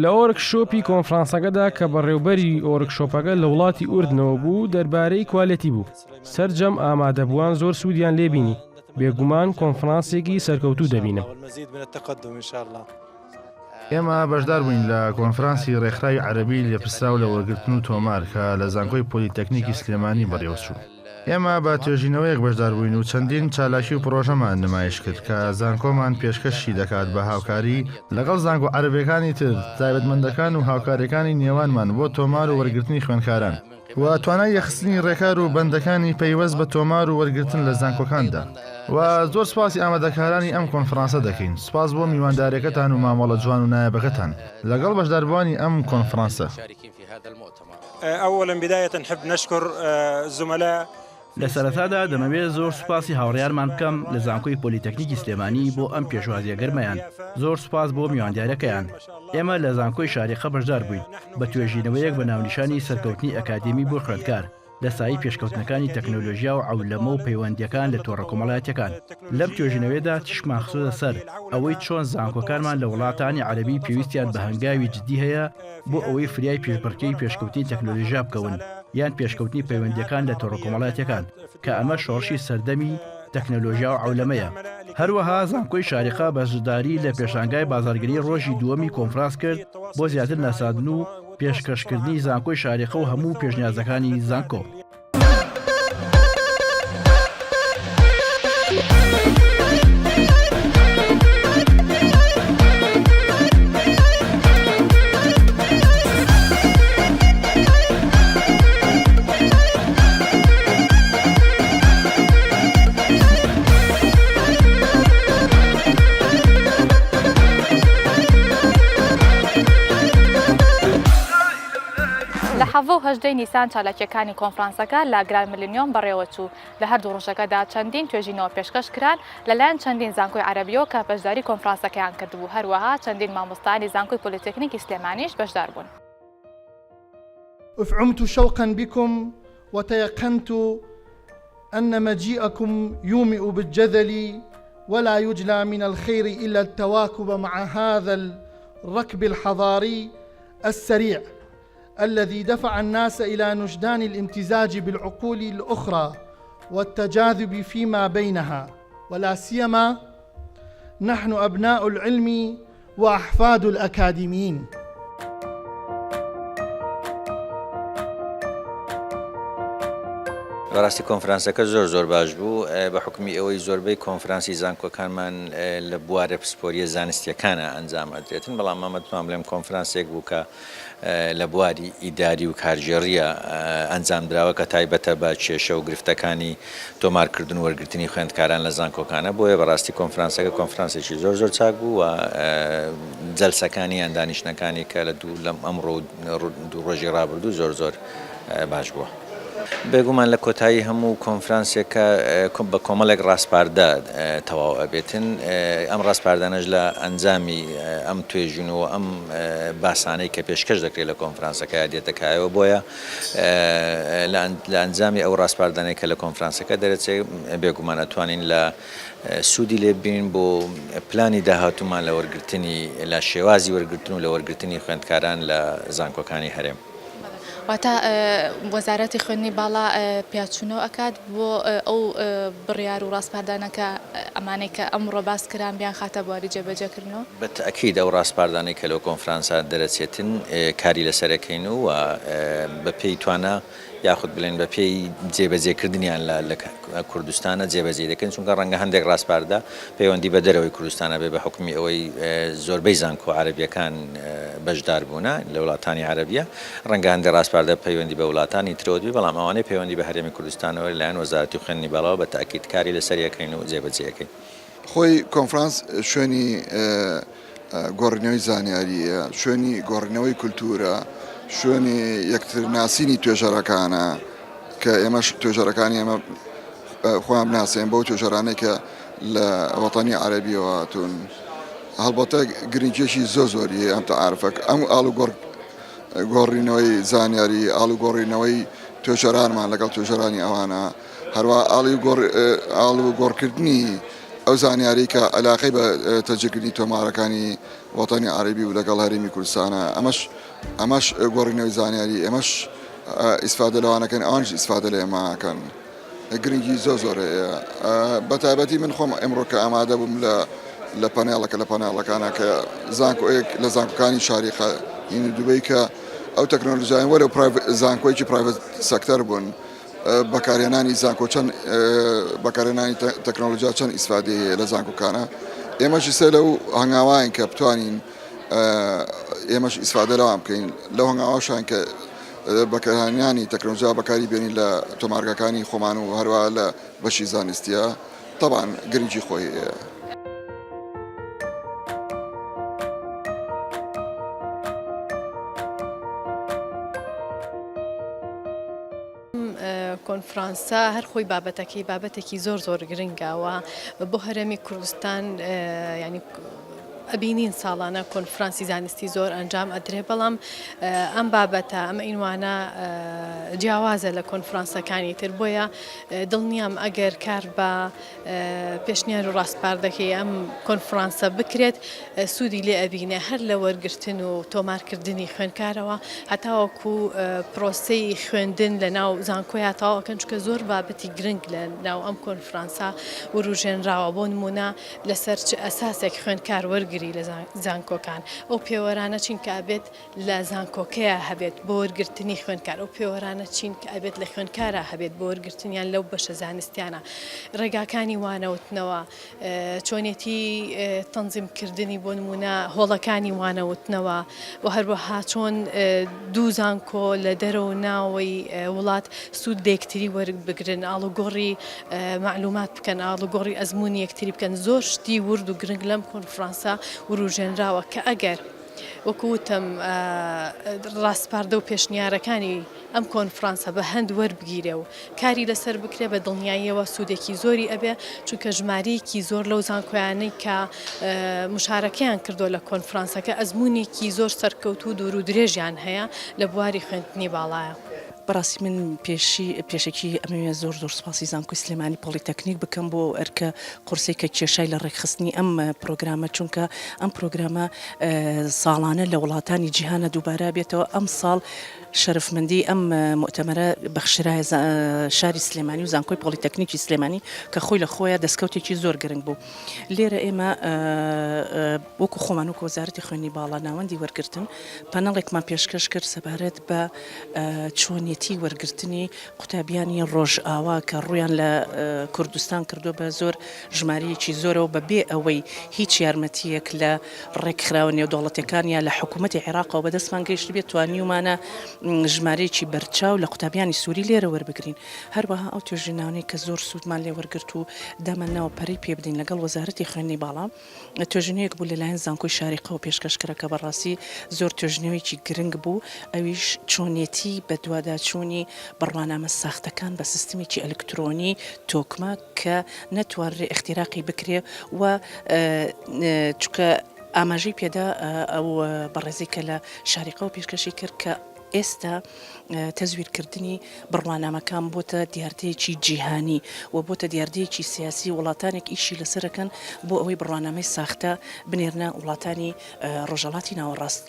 لە ئۆرکشۆپی کۆنفرانسەکەدا کە بەڕێوبەری ئۆرکشۆپەکە لە وڵاتی ئوردنەوە بوو دەربارەی کوالەتی بوو. سەرجەم ئامادەبووان زۆر سوودیان لێبینی. بێگومان کۆنفرانسێکی سەرکەوتوو دەبینم. ئێمە بەشدار بووین لە کۆنفرانسی ڕێکخراوی عەرەبی لێپرسراو لە وەرگرتن و تۆمار کە لە زانکۆی پۆلیتەکنیکی سلێمانی بەڕێوەچوو. ئێمە بە توێژینەوەیەک بەشدار بووین و چەندین چالاکی و پرۆژەمان نمایش کرد کە زانکۆمان پێشکەشی دەکات بە هاوکاری لەگەڵ زانکۆ عەرەبیەکانی تر تایبەتمەندەکان و هاوکاریەکانی نێوانمان بۆ تۆمار و وەرگرتنی خوێندکاران و توانای یەخستنی ڕێکار و بەندەکانی پەیوەست بە تۆمار و وەرگرتن لە زانکۆکاندا. و زۆر سپاسی ئامادەکارانی ئەم کۆنفرانسە دەکەین. سپاس بۆ میواندارەکەتان و مامەڵە جوان و نایەبەکەتان لەگەڵ بەشداربووانی ئەم کۆنفرانسە. أولا بداية نحب نشكر زملاء لە سەرەتادا دەمەوێت زۆر سوپاسی هاوڕێیارمان بکەم لە زانکۆی پۆلیتەکنیکی سلێمانی بۆ ئەم پێشوازیە گەرمەیان. زۆر سوپاس بۆ میواندارەکەیان. ئێمە لە زانکۆی شارێخە بەشدار بووین بە توێژینەوەیەک بە ناونیشانی سەرکەوتنی ئەکادیمی بۆ خوێندکار لە سایی پێشکەوتنەکانی تەکنۆلۆژیا و عەولەمە و پەیوەندیەکان لە تۆڕە کۆمەڵایەتیەکان. لەم توێژینەوەیەدا تیشمان خستووەتە سەر ئەوەی چۆن زانکۆکانمان لە وڵاتانی عەرەبی پێویستیان بە هەنگاوی جدی هەیە بۆ ئەوەی فریای پێشبڕکێی پێشکەوتنی تەکنۆلۆژیا بکەون یان پێشکەوتنی پەیوەندیەکان لە تۆڕە کۆمەڵایەتیەکان کە ئەمە شۆڕشی سەردەمی تەکنەلۆژیا و عولەمەیە. هەروەها زانکۆی شارقا بەشداری لە پێشانگای بازارگری ڕۆژی دووەمی کۆنفرانس کرد بۆ زیاتر ناساندن و پێشکەشکردنی زانکۆی شارقە و هەموو پێشنیازەکانی زانکۆ. لە 18 نیسان چالاکیەکانی کۆنفرانسەکە لە گران ملیۆن بەڕێوەچوو لە هەردوو ڕۆژەکەدا چەندین توێژینەوە پێشکەش کران لەلایەن چەندین زانکۆی عەرەبیەوە کە بەشداری کۆنفرانسەکەیان کردبوو. هەروەها چەندین مامۆستانی زانکۆی پۆلیتێکنیکی سلێمانیش بەشدار بوون. أفعمت شوقا بكم وتيقنت أن مجيئكم يومئ بالجذل ولا يجلى من الخير إلا التواكب مع هذا الركب الحضاري السريع الذي دفع الناس إلى نجدان الامتزاج بالعقول الأخرى والتجاذب فيما بينها، ولا سيما نحن أبناء العلم وأحفاد الأكاديميين. بەڕاستی کۆنفرانسەکە زۆر باش بوو بە حکمی ئەوەی زۆربەی کۆنفرانسی زانکۆکانمان لە بوارە پسپۆریە زانستیەکانە ئەنجامەدرێتن، بەڵام مامەتوان بڵێم کۆنفرانسێک بوو کە لە بواری ئیداری و کارژێڕیە ئەنجام درراوە کە تایبەتە بە کێشە و گرفتەکانی تۆمارکردن و وەرگرتنی خوێندکاران لە زانکۆکانە. بۆیە بەڕاستی کۆنفرانسەکە کۆنفرانسێکی زۆر چاک بوو و جەلسەکانی یان دانیشتەکانی کە لە ئەمڕۆ دوو ڕۆژی ڕابردوو زۆر باش بووە. بێگومان لە کۆتایی هەموو کۆنفرانسێکە بە کۆمەڵێک ڕاستپاردە تەواو ئەبێتن. ئەم ڕاستپاردانەش لە ئەنجامی ئەم توێژینەوە ئەم باسانەی کە پێشکەش دەکرێت لە کۆنفرانسەکە دێتەکایەوە. بۆیە لە ئەنجامی ئەو ڕاستپاردانەی کە لە کۆنفرانسەکە دەرەچێت بێگومان ئەتوانین لە سوودی لێ بین بۆ پلانی داهاتومان لە وەرگرتنی لە شێوازی وەرگرتن و لە وەرگرتنی خوێندکاران لە زانکۆکانی هەرێم. واتە وەزارەتی خوێندنی باڵا پیاچوونەوە ئەکات بۆ ئەو بڕیار و ڕاستپاردانەکە ئەمانەی کە ئەمڕۆ باس کران بیان خاتە بواری جێبەجێکردنەوە. بەتەکید ئەو ڕاستپاردانەی کە لەو کۆنفرانسا دەرەچێتن کاری لەسەرەکەین و بە پێی توانە یاخود بڵێن بە پێی جێبەجێکردنیان لە کوردستانە جێبەجێ دەکەن، چونکە ڕەنگە هەندێک ڕاستپاردە پەیوەندی بە دەرەوەی کوردستانە بێ بە حکمی ئەوەی زۆربەی زانکۆ عەرەبیەکان بەشدار بوونە لە وڵاتانی عەرەبیە، ڕەنگە هەندێک ڕاستپاردە پەیوەندی بە وڵاتانی ترۆدوی، بەڵام ئەوانەی پەیوەندی بە هەرێمی کوردستانەوە لەلایەن وەزارەتی خوێندنی باڵاوە بە تاکید کاری لەسەریەکەین و جێبەجێەکەین. خۆی کۆنفرانس شوێنی گۆڕینەوەی زانیاریە، شوێنی گۆڕینەوەی کولتورە، شوێنی یەکترناسینی توێژەرەکانە کە ئێمەش توێژەرەکانی ئێمە خۆیان بناسێن بەو توێژەرانەی کە لە وەتانی عەرەبیەوە هاتوون. هەڵبەتە گرنگیەکی زۆریە ئەم تەعارفەک، ئەم گۆڕینەوەی زانیاری، ئاڵوگۆڕینەوەی توێژەرانمان لەگەڵ توێژەرانی ئەوانە، هەروە ئاڵوگۆڕکردنی ئەو زانیاری کە عەلاقەی بە تەجێکردنی تۆمارەکانی وەتانی عەرەبی و لەگەڵ هەرێمی کوردستانە، ئەمەش گۆڕینەوەی زانیاری، ئێمەش ئیسفادە لەوانەکەن، ئەوانش ئیسفادە لە ئێمەکەن. گرنگی زۆرەیە. بە تایبەتی من خۆم ئەمڕۆ کە ئامادە بووم لە پەنێڵەکانە کە زانکۆیەک لە زانکۆکانی شاریقە دوبەی کە ئەو تەکنۆلۆژیان وەرە زانکۆیەکی پرایڤەت سەکتەر بوون، بەکارهێنانی زانکۆ چەند بەکارهێنانی تەکنۆلۆژیا چەند ئیسفادە هەیە لە زانکۆکانە. ئێمەشی سێ لەو هەنگاوایان کە بتوانین ئێمەش ئیسفادە لەوان بکەین، لەو هەنگاواشان کە بەکارهێنانی تەکنۆلۆژیا بەکاری بێنین لە تۆمارگەکانی خۆمان و هەروە لە بەشی زانستیە، تەبعاً گرنگی خۆی هەیە. کۆنفرانسە هەر خۆی بابەتێکی زۆر گرنگاوە بۆ هەرێمی کوردستان، ینی ئەبینین ساڵانە کۆنفرانسی زانستی زۆر ئەنجام ئەدرێ بەڵام ئەم بابەتە ئەمە ئینوانە جیاوازە لە کۆنفرانسەکانی تر بۆیە دڵنیام ئەگەر کار بە پێشنیار و ڕاستپاردەکەی ئەم کۆنفرانسە بکرێت سوودی لێ ئەبینێ هەر لە وەرگرتن و تۆمارکردنی خوێندکارەوە هەتاوەکو پرۆسەی خوێندن لە ناو زانکۆیە تاواکەن چکە زۆر بابەتی گرنگ لە ناو ئەم کۆنفرانسا وروژێنراوە بۆ نمونە لەسەر چ ئەساسێک خوێندکار وەرگری لە زانکۆکان ئەو پێوەرانە چین کە ئەبێت لە زانکۆکەیە هەبێت بۆ وەرگرتنی خوێندکار ئەو پێوەرانە چین کە ئەبێت لە خوێندکارە هەبێت بۆ وەرگرتنیان لەو بەشە زانستیانە ڕێگاکانی وانەوتنەوە چۆنێتی تەنزیمکردنی بۆ نمونە هۆڵەکانی وانەوتنەوە و هەروەها چۆن دوو زانکۆ لە دەرەوە ناوەی وڵات سوود لێکتری وەربگرن ئاڵوگۆڕی معلومات بکەن ئاڵوگۆڕی ئەزمموی یەکتری بکەن زۆر شتی ورد و گرنگ لەم کۆنفرانسا وروژێنراوە کە ئەگەر وەکوتم ڕاستپاردە و پێشنیارەکانی ئەم کۆنفرانسە بە هەند وەربگیرێ و کاری لەسەر بکرێ بە دڵنیاییەوە سوودێکی زۆری ئەبێ چونکە ژمارەیەکی زۆر لەو زانکۆیانەی کە مشارەکەیان کردو لە کۆنفرانسەکە ئەزمموونێکی زۆر سەرکەوت و دوور و درێژیان هەیە لە بواری خوێندنی باڵایە. بەڕاستی من پێشێکی ئەمەوێ زۆر سوپاسی زانکۆی سلێمانی پۆلیتەکنیک بکەم بۆ ئەرکە قورسێکە کێشای لە ڕێکخستنی ئەم پرۆگرامە چونکە ئەم پرۆگرامە ساڵانە لە وڵاتانی جیهانە دووبارە بێتەوە ئەم ساڵ شەرفمەندی ئەم مؤتەمەرە بەخشرای شاری سلێمانی و زانکۆی پۆلیتەکنیکی سلێمانی کە خۆی لە خۆیە دەستکەوتێکی زۆر گرنگ بوو لێرە ئێمە وەکو خۆمان و وەزارەتی خوێنی باڵا ناوەندی وەرگرتن پەنەڵێکمان پێشکەش کرد سەبارەت بە چۆنیەتی وەرگرتنی قوتابیانی ڕۆژئاوا کە ڕویان لە کوردستان کردو بە زۆر ژمارەیەکی زۆرەوە بەبێ ئەوەی هیچ یارمەتیەک لە ڕێکخراوە نێودەوڵەتەکان یا لە حکوومەتی عێراقەوە بەدەستمان گەیشت بێت توانیومانە ژمارەیەکی بەرچاو لە قوتابیانی سووری لێرە وەربگرین هەروەها ئەو توێژیناوانەی کە زۆر سوودمان لێ وەرگرت و دامەناوە پەری پێ بدەین لەگەڵ وەزارەتی خوێندنی باڵا توێژینەیەک بوو لەلایەن زانکۆی شاریقەوە پێشکەشکرا کە بەڕاستی زۆر توێژینەوەیکی گرنگ بوو ئەویش چۆنیەتی بە دوواداچوونی بڕوانامە ساختەکان بە سیستمێکی ئەلکترۆنی تۆکمە کە نەتوانرێ اختیراقی بکرێ و چکە ئاماژەی پێدا ئەو بەڕێزی کە لە شاریقەوە پێشکەشی کرد کە ئێستا تەزویرکردنی بڕوانامەکان بۆتە دیاردەیەکی جیهانی و بۆتە دیاردەیەکی سیاسی وڵاتانێک ئیشی لەسەرەکەن بۆ ئەوەی بڕوانامەی ساختە بنێرنە وڵاتانی ڕۆژهەڵاتی ناوەڕاست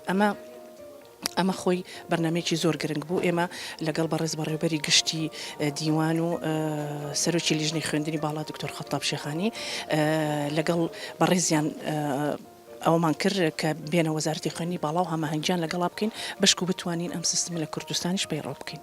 ئەمە خۆی بەرنمەیەکی زۆر گرنگ بوو ئێمە لەگەڵ بەڕێز بەڕێوەبەری گشتی دیوان و سەرۆکی لیژنەی خوێندنی باڵا دکتۆر خەتاب شێخانی لەگەڵ بەڕێزیان ئەومان کرد کە بێنە وەزارەتی خوێندنی باڵا و هەماهەنگیان لەگەڵا بکەین بەشکو بتوانین ئەم سیستمی لە کوردستانیش پەیڕەو بکەین.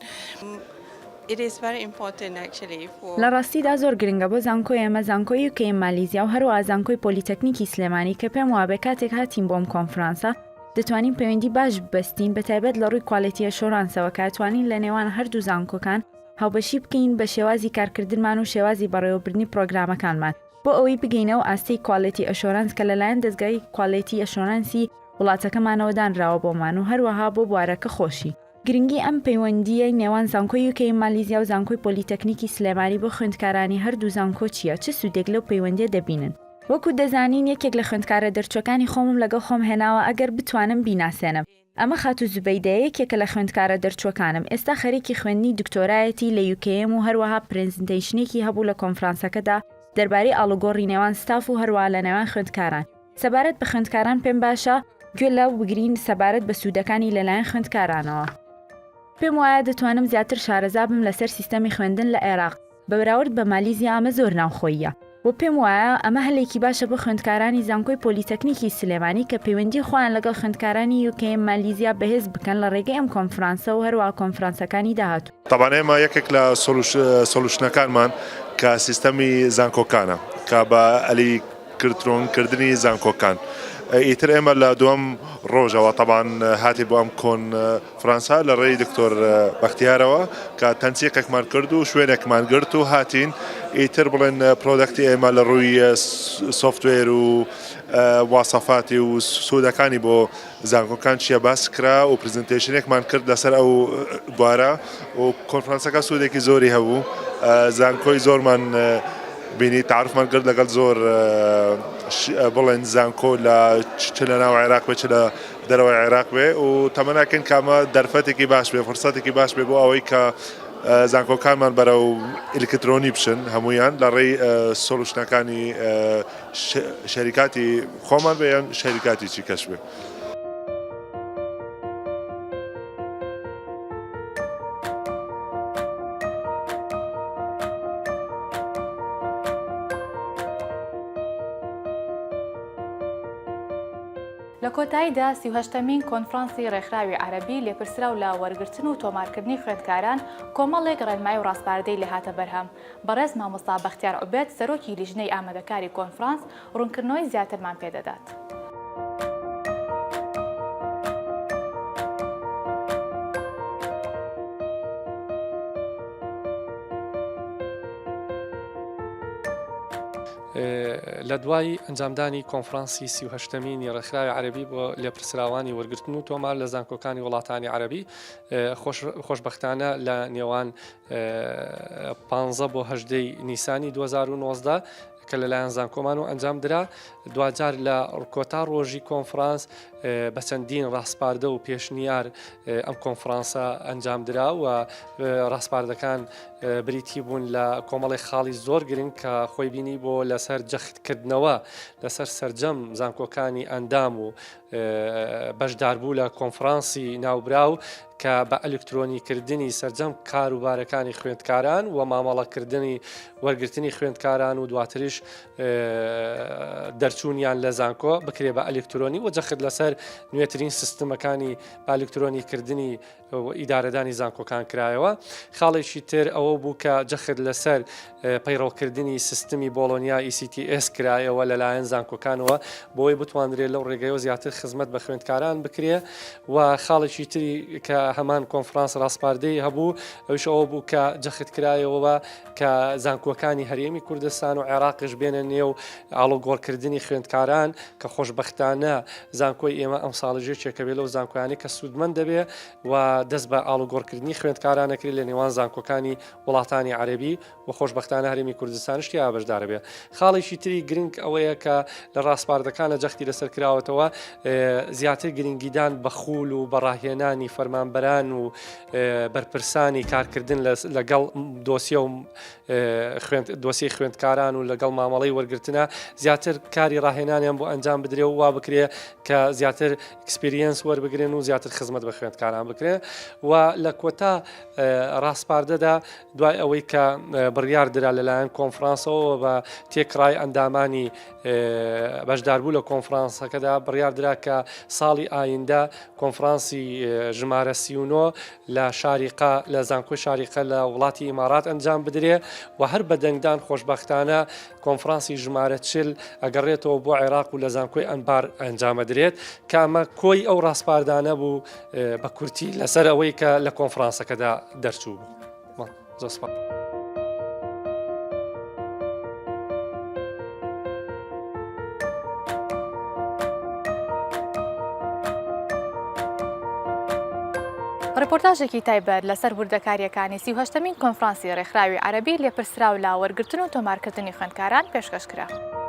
لە ڕاستیدا زۆر گرنگە بۆ زانکۆی ئێمە زانکۆی یوکێ مالیزیا و هەروە زانکۆی پۆلیتەکنیکی سلێمانی کە پێم وابێ کاتێک هاتین بۆم کۆنفرانسە دەتوانین پەیوەندی باش ببەستین بە تایبەت لە ڕووی کواڵیتیە شۆڕانسەوە کاتوانین لە نێوان هەردوو زانکۆکان هاوبەشی بکەین بە شێوازی کارکردنمان و شێوازی بەڕێوەبردننی پرۆگرامەکانمان بۆ ئەوەی بگەینەوە ئاستەی کواڵیتی ئەشۆرانس کە لەلایەن دەستگای کواڵیتی ئەشۆرانسی وڵاتەکەمانەوە دانراوە بۆمان و هەروەها بۆ بوارەکە خۆشی گرنگی ئەم پەیوەندیە نێوان زانکۆی یوکێ مالیزیا و زانکۆی پۆلیتەکنیکی سلێمانی بۆ خوێندکارانی هەردوو زانکۆ چییە چه سوودێک لەو پەیوەندیە دەبینن وەکو دەزانین یەکێک لە خوێندکارە دەرچوەکانی خۆمم لەگەڵ خۆم هێناوە ئەگەر بتوانم بیناسێنم ئەمە خاتو زوبەیدەیە یەکێکە لە خوێندکارە دەرچوەکانم ئێستا خەریکی خوێندنی دکتۆرایەتی لە یوکێم و هەروەها پرێزنتەیشنێکی هەبوو لە کۆنفرانسەکەدا دەربارەی ئاڵوگۆڕی نێوان ستاف و هەروە لە نێوان خوێندکاران سەبارەت بە خوێندکاران پێم باشە گوێ لەو بگرین سەبارەت بە سوودەکانی لەلایەن خوێندکارانەوە پێم وایە دەتوانم زیاتر شارەزا بم لەسەر سیستەمی خوێندن لە عێراق بەراورد بە مالیزیا ئەمە زۆر ناوخۆیە و پێم وایە ئەمە هەلێکی باشە بۆ خوێندکارانی زانکۆی پۆلیتەکنیکی سلێمانی کە پەیوەندی خۆیان لەگەڵ خوێندکارانی یوکێ مالیزیا بەهێز بکەن لە ڕێگەی ئەم کۆنفرانسە و هەروە کۆنفرانسەکانی داهاتوو طبعا ئێمە یەکێک لە سۆلوشنەکانمان کە سیستەمی زانکۆکانە کە بە ئەلیکترۆنکردنی زانکۆکان ئیتر ئێمە لە دووەم ڕۆژەوە طبعا هاتی بۆ ئەم کۆنفرانسا لە ڕێی دکتۆر بەختیارەوە کە تەنسیقێکمان کرد و شوێنێکمان گرت و هاتین ئیتر بڵێن پرۆدەکتی ئێمە لە ڕووی سۆفتوێر و واسەفاتی و سوودەکانی بۆ زانکۆکان چیە باس کرا و پرزنتێشنێکمان کرد لەسەر ئەو بوارە و کۆنفرانسەکە سوودێکی زۆری هەبوو زانکۆی زۆرمان بینی تعرفمان کرد لەگەڵ زۆر بڵێن زانکۆ چ لە ناو عێراق بێ چ لە دەرەوەی عێراق بێ و تەمەناکەن کامە دەرفەتێکی باش بێ فرسەتێکی باش بێ بۆ ئەوەی کە زانکۆکانمان بەرەو ئلکترۆنی بشن هەمویان لە ڕێی سۆلوشنەکانی شەریکاتی خۆمان بێ یان شەریکاتی چی کەش بێ. لە کۆتاییدا 38مین کۆنفرانسی ڕێکخراوی عەرەبی لێپرسرا و لە وەرگرتن و تۆمارکردنی خوێندکاران کۆمەڵێک ڕێنمای و ڕاستپاردەی لێ هاتە بەرهەم. بەڕێز مامۆستا بەختیار عوبێد سەرۆکی لیژنەی ئامادەکاری کۆنفرانس ڕوونکردنەوەی زیاترمان پێدەدات. لە دوای ئەنجامدانی کۆنفرانسی 38مینی ڕێکخراوی عەرەبی بۆ لێپرسراوانی وەرگرتن و تۆمار لە زانکۆکانی وڵاتانی عەرەبی خۆشبەختانە لە نێوان 15 بۆ 18 نیسانی 2019 کە لەلایەن زانکۆمان و ئەنجام درا دوجار لە کۆتا ڕۆژی کۆنفرانس بە چەندین ڕاستپاردە و پێشنیار ئەم کۆنفرانسە ئەنجام درا و ڕاستپاردەکان بریتی بوون لە کۆمەڵی خاڵی زۆر گرنگ کە خۆی بینی بۆ لەسەر جەختکردنەوە لەسەر سەرجەم زانکۆکانی ئەندام و بەشداربوو لە کۆنفرانسی ناوبراو کە بە ئەلکترۆنیکردنی سەرجەم کاروبارەکانی خوێندکاران و مامەڵەکردنی وەرگرتنی خوێندکاران و دواتریش دەرچوونیان لە زانکۆ بکرێ بە ئەلکترۆنی و جەخت لەسەر نوێترین سیستمەکانی ئەلکترۆنیکردنی ئیدارەدانی زانکۆکان کرایەوە. خاڵێکی تر ئەوە بوو کە جەخت لەسەر پەیڕەوکردنی سیستمی بۆلۆنیا ECTS کرایەوە لەلایەن زانکۆکانەوە بۆی بتوانرێت لەو ڕێگەیەوە زیاتر خزمەت بە خوێندکاران بکرێ و خاڵێکی تری کە هەمان کۆنفرانس ڕاستپاردەی هەبوو ئەوش ئەوە بوو کە جەخت کرایەوە کە زانکۆکانی هەرێمی کوردستان و عێراقش بێنە نێو ئاڵۆگۆڕکردنی خوێندکاران کە خۆشبەختانە زانکۆی ئێمە ئەم ساڵژێکێکە بێ لەو زانکۆیانی کە سوودمەند دەبێ و دەست بە ئاڵۆگۆڕکردنی خوێندکارانەکری لە نێوان زانکۆکانی وڵاتانی عەرەبی و خۆشبەختانە هەرێمی کوردستانشتی ئابەشدارە بێ. خاڵێکی تری گرنگ ئەوەیە کە لە ڕاستپاردەکانە جەختی لەسەر کراوەتەوە زیاتر گرنگیدان بە خوول و بەڕاهێنانی فەرمانبەران و بەرپرسانی کارکردن لەگەڵ دۆسیی خوێندکاران و لەگەڵ مامەڵەی وەرگرتنە زیاتر کاری ڕاهێنانیان بۆ ئەنجام بدرێ و وا بکرێ کە زیاتر ئەکسپریەنس وەربگرن و زیاتر خزمەت بە خوێندکاران بکرێ و لە کۆتا ڕاستپاردەدا دوای ئەوەی کە بڕیار درا لەلایەن کۆنفرانسەوە بە تێکڕای ئەندامانی بەشداربوو لە کۆنفرانسەکەدا بڕیار درا کە ساڵی ئایندە کۆنفرانسی ژمارە 39 لە شاریقا لە زانکۆی شاریقە لە وڵاتی ئیمارات ئەنجام بدرێ و هەر بەدەنگدان خۆشبەختانە کۆنفرانسی ژمارە 40 ئەگەڕێتەوە بۆ عێراق و لە زانکۆی ئەنبار ئەنجامە درێت کامە کۆی ئەو ڕاستپاردانە بوو بە کورتی لەسەر ئەوەی کە لە کۆنفرانسەکەدا دەرچوو بوو. ڕپۆرتاژێکی تایبەت لەسەر وردەکاریەکانی 38مین کۆنفرانسی ڕێکخراوی عەرەبی لێپرسرا و لا وەرگرتن و تۆمارکردنی خوێندکاران پێشکەشکرا.